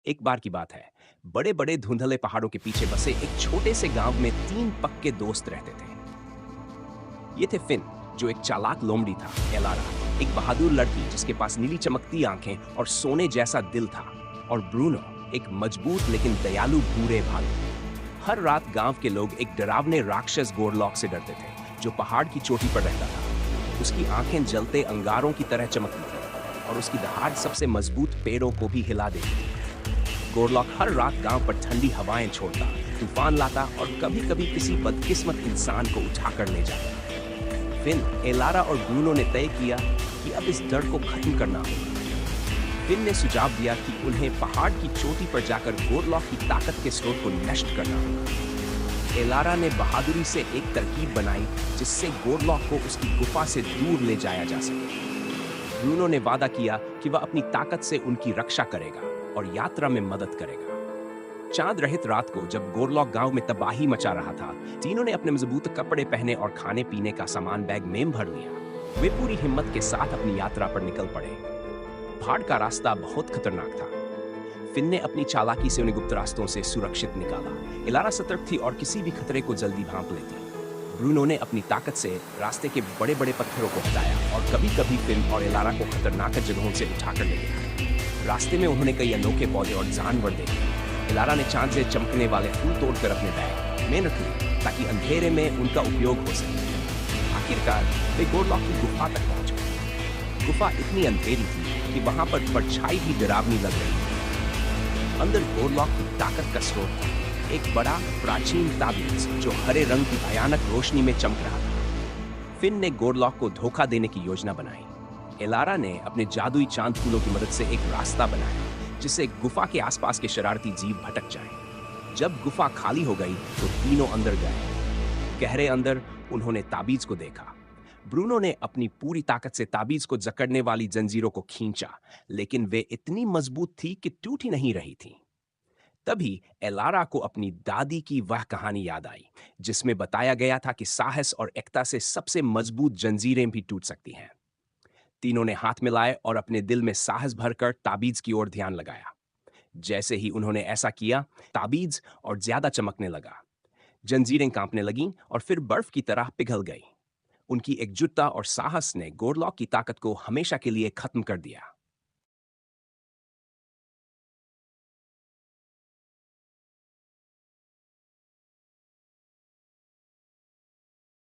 एक बार की बात है। बड़े बड़े धुंधले पहाड़ों के पीछे बसे एक छोटे से गांव में तीन पक्के दोस्त रहते थे। ये थे फिन, जो एक चालाक लोमड़ी था। एलारा, एक बहादुर लड़की जिसके पास नीली चमकती आंखें और सोने जैसा दिल था। और ब्रूनो, एक मजबूत लेकिन दयालु भूरे भालू। हर रात गांव के लोग एक डरावने राक्षस गोरलॉक से डरते थे, जो पहाड़ की चोटी पर रहता था। उसकी आंखें जलते अंगारों की तरह चमकती थी और उसकी दहाड़ सबसे मजबूत पेड़ों को भी हिला देती थी। गोरलॉक हर रात गांव पर ठंडी हवाएं छोड़ता, तूफान लाता और कभी-कभी किसी बदकिस्मत इंसान को उठाकर ले जाता। फिन, एलारा और ब्रूनो ने तय किया कि अब इस डर को खत्म करना होगा। फिन ने सुझाव दिया कि उन्हें पहाड़ की चोटी पर जाकर गोरलॉक की ताकत के स्रोत को नष्ट करना होगा। एलारा ने बहादुरी से एक तरकीब बनाई जिससे गोरलॉक को उसकी गुफा से दूर ले जाया जा सके। ब्रूनो ने वादा किया कि वह अपनी ताकत से उनकी रक्षा करेगा और यात्रा में मदद करेगा। चांद रहित रात को जब गोरलॉक गांव में तबाही मचा रहा था, तीनों ने अपने मजबूत कपड़े पहने और खाने पीने का सामान बैग में भर लिया। वे पूरी हिम्मत के साथ अपनी यात्रा पर निकल पड़े। पहाड़ का रास्ता बहुत खतरनाक था। फिन ने अपनी चालाकी से उन्हें गुप्त रास्तों से सुरक्षित निकाला। एलारा सतर्क थी और किसी भी खतरे को जल्दी भांप लेती। ब्रूनो ने अपनी ताकत से रास्ते के बड़े बड़े पत्थरों को हटाया और कभी-कभी फिन और एलारा को खतरनाक जगहों से उठाकर ले गया। रास्ते में उन्होंने कई अनोखे पौधे और जानवर देखे। एलारा ने चांद से चमकने वाले फूल तोड़कर अपने बैग में रख लिए ताकि अंधेरे में उनका उपयोग हो सके। आखिरकार वे गोरलॉक की गुफा तक पहुंच गए। गुफा इतनी अंधेरी थी कि वहां पर परछाई भी डरावनी लग रही थी। अंदर गोरलॉक की ताकत का स्रोत था, एक बड़ा प्राचीन ताबीज जो हरे रंग की भयानक रोशनी में चमक रहा था। फिन ने गोरलॉक को धोखा देने की योजना बनाई। एलारा ने अपने जादुई चांद फूलों की मदद से एक रास्ता बनाया जिससे गुफा के आसपास के शरारती जीव भटक जाएं। जब गुफा खाली हो गई तो तीनों अंदर गए। गहरे अंदर उन्होंने ताबीज को देखा। ब्रूनो ने अपनी पूरी ताकत से ताबीज को जकड़ने वाली जंजीरों को खींचा, लेकिन वे इतनी मजबूत थी कि टूट ही नहीं रही थी। तभी एलारा को अपनी दादी की वह कहानी याद आई, जिसमें बताया गया था कि साहस और एकता से सबसे मजबूत जंजीरें भी टूट सकती हैं। तीनों ने हाथ मिलाए और अपने दिल में साहस भरकर ताबीज की ओर ध्यान लगाया। जैसे ही उन्होंने ऐसा किया, ताबीज और ज्यादा चमकने लगा। जंजीरें कांपने लगीं और फिर बर्फ की तरह पिघल गई। उनकी एकजुटता और साहस ने गोरलॉक की ताकत को हमेशा के लिए खत्म कर दिया।